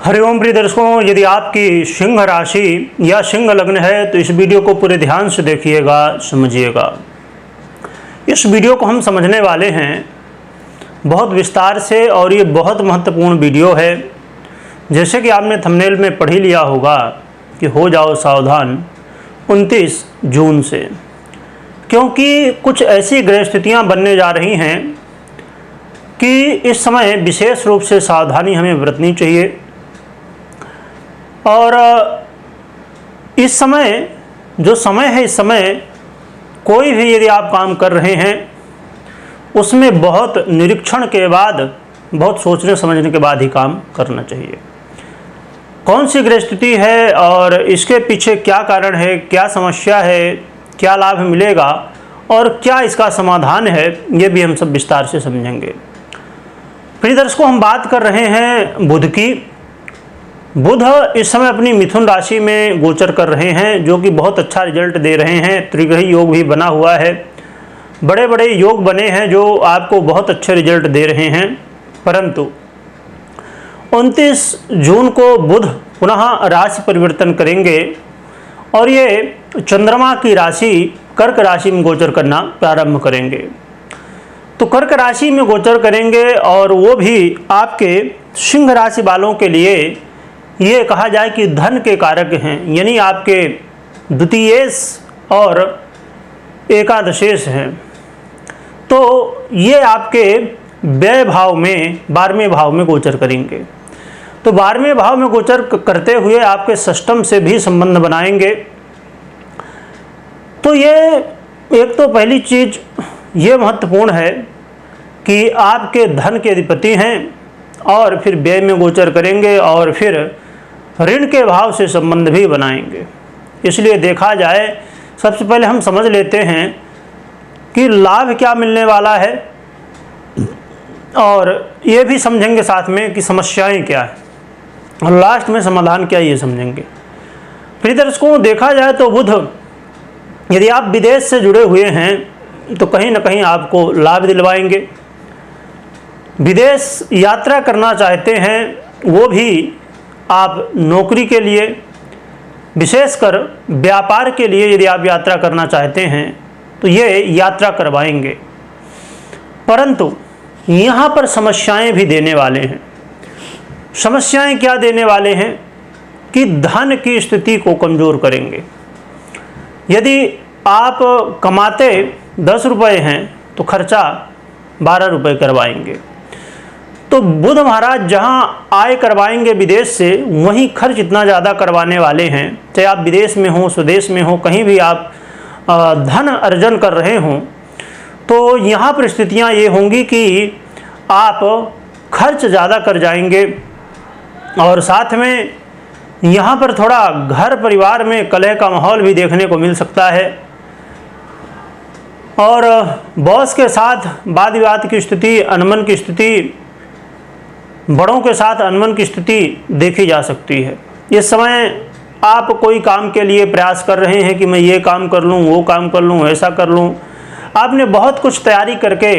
हरिओम प्रिय दर्शकों, यदि आपकी सिंह राशि या सिंह लग्न है तो इस वीडियो को पूरे ध्यान से देखिएगा, समझिएगा। इस वीडियो को हम समझने वाले हैं बहुत विस्तार से और ये बहुत महत्वपूर्ण वीडियो है। जैसे कि आपने थंबनेल में पढ़ ही लिया होगा कि हो जाओ सावधान 29 जून से, क्योंकि कुछ ऐसी ग्रह स्थितियाँ बनने जा रही हैं कि इस समय विशेष रूप से सावधानी हमें बरतनी चाहिए। और इस समय जो समय है, इस समय कोई भी यदि आप काम कर रहे हैं उसमें बहुत निरीक्षण के बाद, बहुत सोचने समझने के बाद ही काम करना चाहिए। कौन सी ग्रह स्थिति है और इसके पीछे क्या कारण है, क्या समस्या है, क्या लाभ मिलेगा और क्या इसका समाधान है, ये भी हम सब विस्तार से समझेंगे। प्रिय दर्शकों, हम बात कर रहे हैं बुध की। बुध इस समय अपनी मिथुन राशि में गोचर कर रहे हैं, जो कि बहुत अच्छा रिजल्ट दे रहे हैं। त्रिग्रही योग भी बना हुआ है, बड़े बड़े योग बने हैं जो आपको बहुत अच्छे रिजल्ट दे रहे हैं। परंतु 29 जून को बुध पुनः राशि परिवर्तन करेंगे और ये चंद्रमा की राशि कर्क राशि में गोचर करना प्रारंभ करेंगे। तो कर्क राशि में गोचर करेंगे और वो भी आपके सिंह राशि वालों के लिए ये कहा जाए कि धन के कारक हैं, यानी आपके द्वितीयेश और एकादशेश हैं। तो ये आपके व्यय भाव में 12वें भाव में गोचर करेंगे। तो 12वें भाव में गोचर करते हुए आपके षष्ठम से भी संबंध बनाएंगे। तो ये एक तो पहली चीज ये महत्वपूर्ण है कि आपके धन के अधिपति हैं और फिर व्यय में गोचर करेंगे और फिर ऋण के भाव से संबंध भी बनाएंगे। इसलिए देखा जाए, सबसे पहले हम समझ लेते हैं कि लाभ क्या मिलने वाला है और ये भी समझेंगे साथ में कि समस्याएं क्या है और लास्ट में समाधान क्या, ये समझेंगे। प्रिय दर्शकों, देखा जाए तो बुध यदि आप विदेश से जुड़े हुए हैं तो कहीं ना कहीं आपको लाभ दिलवाएंगे। विदेश यात्रा करना चाहते हैं, वो भी आप नौकरी के लिए, विशेषकर व्यापार के लिए यदि आप यात्रा करना चाहते हैं तो ये यात्रा करवाएंगे। परंतु यहाँ पर समस्याएं भी देने वाले हैं। समस्याएं क्या देने वाले हैं कि धन की स्थिति को कमज़ोर करेंगे। यदि आप कमाते 10 रुपये हैं तो खर्चा 12 रुपये करवाएंगे। तो बुध महाराज जहाँ आय करवाएंगे विदेश से, वहीं खर्च इतना ज़्यादा करवाने वाले हैं। चाहे आप विदेश में हो, स्वदेश में हो, कहीं भी आप धन अर्जन कर रहे हों, तो यहाँ पर स्थितियाँ ये होंगी कि आप खर्च ज़्यादा कर जाएंगे और साथ में यहाँ पर थोड़ा घर परिवार में कलह का माहौल भी देखने को मिल सकता है और बॉस के साथ वाद विवाद की स्थिति, अनबन की स्थिति, बड़ों के साथ अनबन की स्थिति देखी जा सकती है। इस समय आप कोई काम के लिए प्रयास कर रहे हैं कि मैं ये काम कर लूँ, वो काम कर लूँ, ऐसा कर लूँ। आपने बहुत कुछ तैयारी करके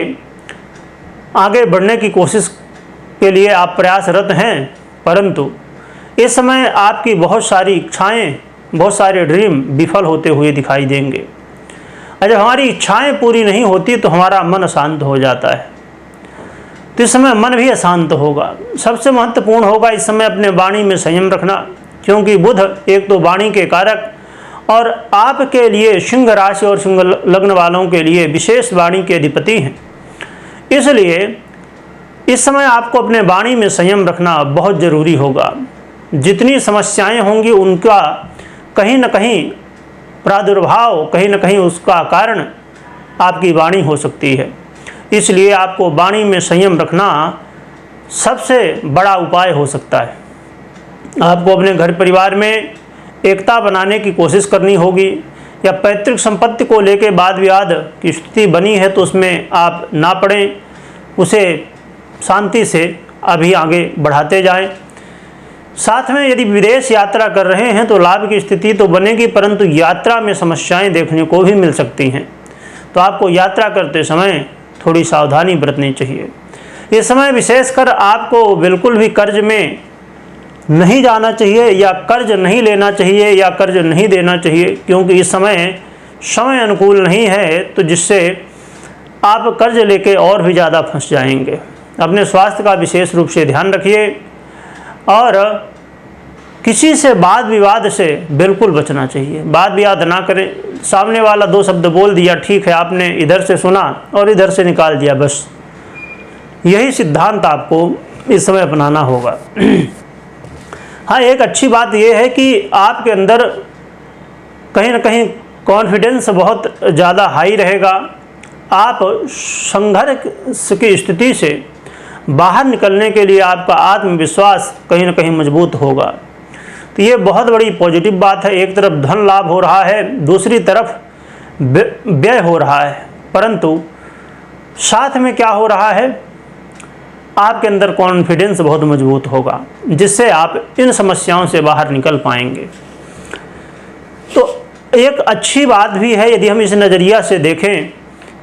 आगे बढ़ने की कोशिश के लिए आप प्रयासरत हैं, परंतु इस समय आपकी बहुत सारी इच्छाएं, बहुत सारे ड्रीम विफल होते हुए दिखाई देंगे। और जब हमारी इच्छाएं पूरी नहीं होती तो हमारा मन अशांत हो जाता है। तो इस समय मन भी अशांत होगा। सबसे महत्वपूर्ण होगा इस समय अपने वाणी में संयम रखना, क्योंकि बुध एक तो वाणी के कारक और आपके लिए सिंह राशि और सिंह लग्न वालों के लिए विशेष वाणी के अधिपति हैं। इसलिए इस समय आपको अपने वाणी में संयम रखना बहुत ज़रूरी होगा। जितनी समस्याएं होंगी उनका कहीं ना कहीं प्रादुर्भाव, कहीं ना कहीं उसका कारण आपकी वाणी हो सकती है। इसलिए आपको वाणी में संयम रखना सबसे बड़ा उपाय हो सकता है। आपको अपने घर परिवार में एकता बनाने की कोशिश करनी होगी, या पैतृक संपत्ति को लेकर वाद विवाद की स्थिति बनी है तो उसमें आप ना पड़ें, उसे शांति से अभी आगे बढ़ाते जाएं। साथ में यदि विदेश यात्रा कर रहे हैं तो लाभ की स्थिति तो बनेगी, परंतु यात्रा में समस्याएं देखने को भी मिल सकती हैं। तो आपको यात्रा करते समय थोड़ी सावधानी बरतनी चाहिए। इस समय विशेषकर आपको बिल्कुल भी कर्ज में नहीं जाना चाहिए या कर्ज नहीं लेना चाहिए या कर्ज नहीं देना चाहिए, क्योंकि इस समय अनुकूल नहीं है, तो जिससे आप कर्ज लेके और भी ज़्यादा फंस जाएंगे। अपने स्वास्थ्य का विशेष रूप से ध्यान रखिए और किसी से वाद विवाद से बिल्कुल बचना चाहिए। वाद विवाद ना करें। सामने वाला 2 शब्द बोल दिया, ठीक है, आपने इधर से सुना और इधर से निकाल दिया, बस यही सिद्धांत आपको इस समय अपनाना होगा। हाँ, एक अच्छी बात यह है कि आपके अंदर कहीं ना कहीं कॉन्फिडेंस बहुत ज़्यादा हाई रहेगा। आप संघर्ष की स्थिति से बाहर निकलने के लिए आपका आत्मविश्वास कहीं ना कहीं मजबूत होगा। तो ये बहुत बड़ी पॉजिटिव बात है। एक तरफ धन लाभ हो रहा है, दूसरी तरफ व्यय हो रहा है, परंतु साथ में क्या हो रहा है, आपके अंदर कॉन्फिडेंस बहुत मजबूत होगा, जिससे आप इन समस्याओं से बाहर निकल पाएंगे। तो एक अच्छी बात भी है यदि हम इस नज़रिया से देखें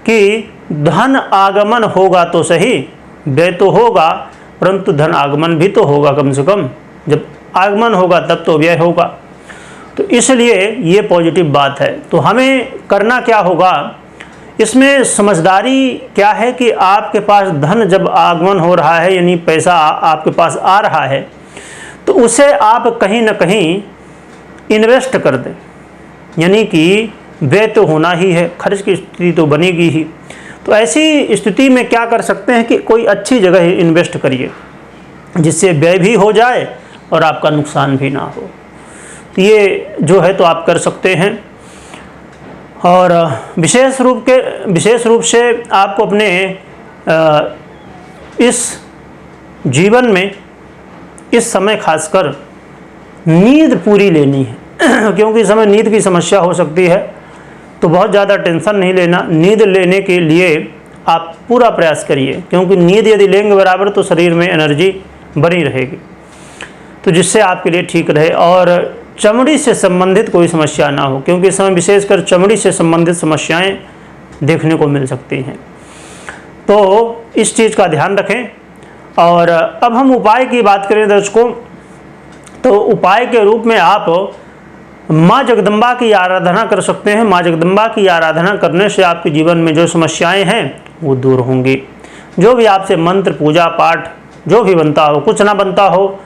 कि धन आगमन होगा तो सही, व्यय तो होगा, परंतु धन आगमन भी तो होगा कम से कम। जब आगमन होगा तब तो व्यय होगा। तो इसलिए ये पॉजिटिव बात है। तो हमें करना क्या होगा, इसमें समझदारी क्या है कि आपके पास धन जब आगमन हो रहा है, यानी पैसा आपके पास आ रहा है, तो उसे आप कहीं ना कहीं इन्वेस्ट कर दें। यानी कि व्यय तो होना ही है, खर्च की स्थिति तो बनेगी ही। तो ऐसी स्थिति में क्या कर सकते हैं कि कोई अच्छी जगह इन्वेस्ट करिए, जिससे व्यय भी हो जाए और आपका नुकसान भी ना हो। तो ये जो है तो आप कर सकते हैं। और विशेष रूप से आपको अपने इस जीवन में इस समय खासकर नींद पूरी लेनी है क्योंकि इस समय नींद की समस्या हो सकती है। तो बहुत ज़्यादा टेंशन नहीं लेना। नींद लेने के लिए आप पूरा प्रयास करिए, क्योंकि नींद यदि लेंगे बराबर तो शरीर में एनर्जी बनी रहेगी, तो जिससे आपके लिए ठीक रहे। और चमड़ी से संबंधित कोई समस्या ना हो, क्योंकि इस समय विशेषकर चमड़ी से संबंधित समस्याएं देखने को मिल सकती हैं। तो इस चीज़ का ध्यान रखें। और अब हम उपाय की बात करें दर्शकों, तो उपाय के रूप में आप माँ जगदम्बा की आराधना कर सकते हैं। माँ जगदम्बा की आराधना करने से आपके जीवन में जो समस्याएं हैं वो दूर होंगी। जो भी आपसे मंत्र पूजा पाठ जो भी बनता हो, कुछ ना बनता हो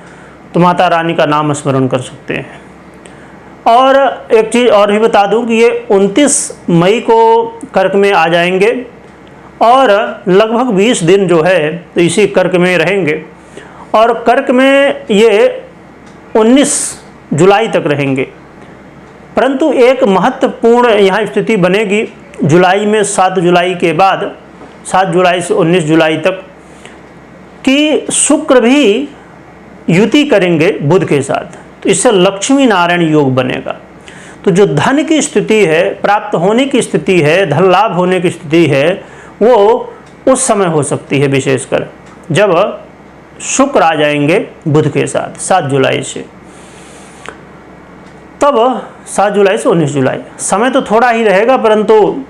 तो माता रानी का नाम स्मरण कर सकते हैं। और एक चीज़ और भी बता दूं कि ये 29 मई को कर्क में आ जाएंगे और लगभग 20 दिन जो है तो इसी कर्क में रहेंगे। और कर्क में ये 19 जुलाई तक रहेंगे। परंतु एक महत्वपूर्ण यहाँ स्थिति बनेगी जुलाई में, 7 जुलाई के बाद, 7 जुलाई से 19 जुलाई तक, कि शुक्र भी युति करेंगे बुध के साथ। तो इससे लक्ष्मी नारायण योग बनेगा। तो जो धन की स्थिति है, प्राप्त होने की स्थिति है, धन लाभ होने की स्थिति है, वो उस समय हो सकती है, विशेषकर जब शुक्र आ जाएंगे बुध के साथ 7 जुलाई से। तब 7 जुलाई से 19 जुलाई समय तो थोड़ा ही रहेगा, परंतु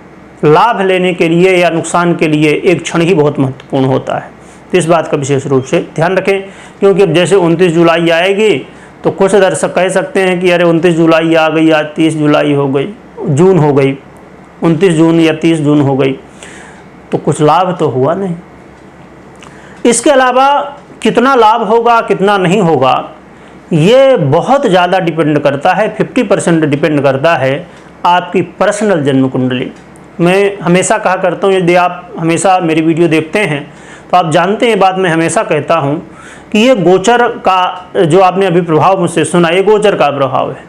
लाभ लेने के लिए या नुकसान के लिए एक क्षण ही बहुत महत्वपूर्ण होता है। तो इस बात का विशेष रूप से ध्यान रखें, क्योंकि अब जैसे 29 जुलाई आएगी तो कुछ दर्शक कह सकते हैं कि अरे 29 जुलाई आ गई, आज 30 जुलाई हो गई, जून हो गई, 29 जून या 30 जून हो गई, तो कुछ लाभ तो हुआ नहीं। इसके अलावा कितना लाभ होगा कितना नहीं होगा ये बहुत ज़्यादा डिपेंड करता है, 50% डिपेंड करता है आपकी पर्सनल जन्म कुंडली। मैं हमेशा कहा करता हूँ, यदि आप हमेशा मेरी वीडियो देखते हैं तो आप जानते हैं बात मैं हमेशा कहता हूँ कि ये गोचर का जो आपने अभी प्रभाव मुझसे सुना, ये गोचर का प्रभाव है।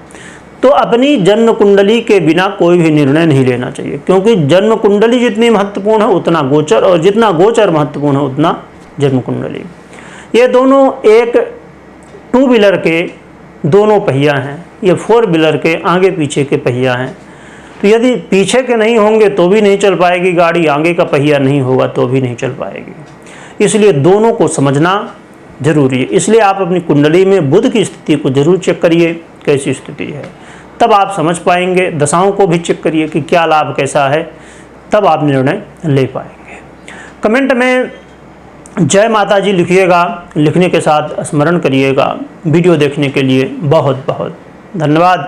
तो अपनी जन्म कुंडली के बिना कोई भी निर्णय नहीं लेना चाहिए, क्योंकि जन्म कुंडली जितनी महत्वपूर्ण है उतना गोचर, और जितना गोचर महत्वपूर्ण है उतना जन्म कुंडली। ये दोनों एक 2 व्हीलर के दोनों पहिया हैं, ये 4 व्हीलर के आगे पीछे के पहिया हैं। तो यदि पीछे के नहीं होंगे तो भी नहीं चल पाएगी गाड़ी, आगे का पहिया नहीं होगा तो भी नहीं चल पाएगी। इसलिए दोनों को समझना जरूरी है। इसलिए आप अपनी कुंडली में बुध की स्थिति को जरूर चेक करिए कैसी स्थिति है, तब आप समझ पाएंगे। दशाओं को भी चेक करिए कि क्या लाभ कैसा है, तब आप निर्णय ले पाएंगे। कमेंट में जय माता जी लिखिएगा, लिखने के साथ स्मरण करिएगा। वीडियो देखने के लिए बहुत बहुत धन्यवाद।